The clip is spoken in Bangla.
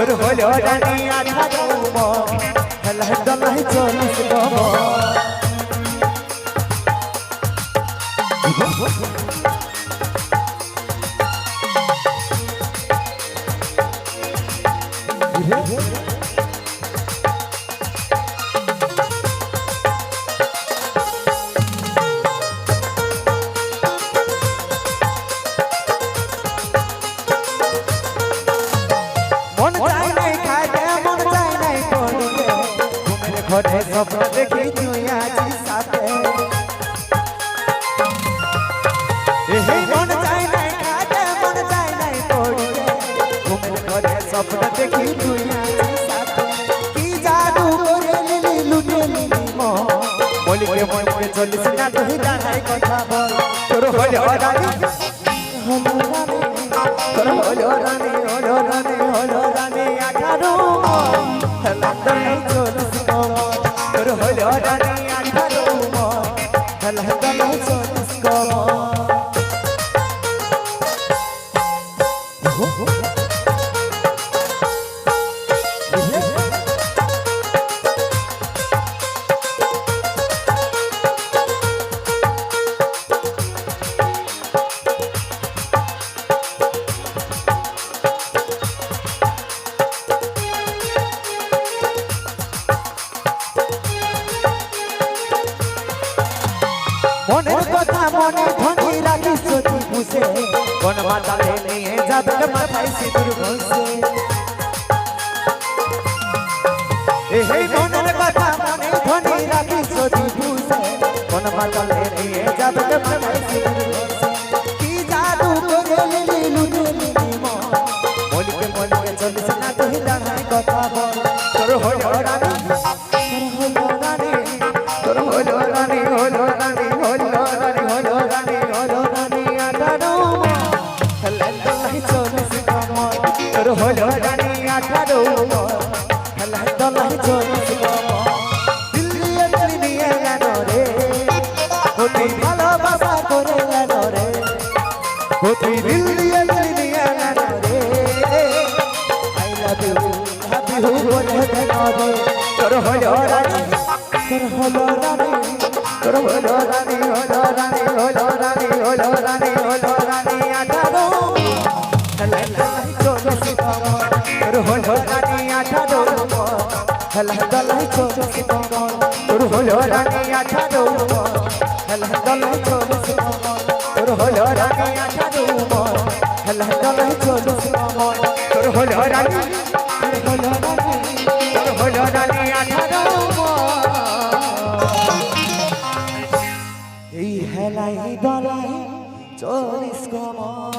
তোর হলো রানী 18 মন হেলা দলাই 40 কমর ঘরে স্বপ্ন দেখি তুই আছিস সাথে এই মন চাই নাই খাতে মন চাই নাই পড়তে ঘরে স্বপ্ন দেখি তুই আছিস সাথে কি জাদু করে নিলি লুটে নিলি মন বলিকে মনকে চলিস না তুই জানাই কথা বল তোর হলো রানী তোর হলো রানী হলো রানী হলো রানী 18 মন হেলা দলাই 40 কমর তোর হলো রানী 18 মন হেলা দলাই 40 কমর মনের কথা মনে ধনি রাখিস তুই বুঝে কোন মাতালে নিয়ে যাবে মাথায় সিঁদুর ঘষে এই মনের কথা মনে ধনি রাখিস তুই বুঝে কোন মাতালে নিয়ে যাবে মাথায় সিঁদুর ঘষে কি জাদু করে নিলি লুটে নিলি মন বলিকে বলিকে চলিস না তুই জানাই কথা বল তোর হলো রানী তোর হলো রানী হলো রানী হলো রানী হলো রানী হলো রানী 18 মন হেলা দলাই 40 কমর তোর হলো রানী 18 মন হেলা দলাই 40 কমর দিল্লি নিয়ে গেল রে তুই ভালোবাসা করে গেল রে তুই দিল্লি নিয়ে গেল রে আই লাভ ইউ বলে গেল রে তোর হলো রানী তোর হলো রানী তোর হলো রানী হলো রানী হলো রানী হলো রানী হলো রানী 18 হেলা দলাই 40 কমর তোর হলো রানী 18 মন হেলা দলাই 40 কমর তোর হলো রানী 18 মন হেলা দলাই 40 কমর তোর হলো রানী 18 মন হেলা দলাই 40 কমর তোর হলো রানী তোর হলো রানী তোর হলো রানী 18 মন এই হেলাই দলাই 40 কমর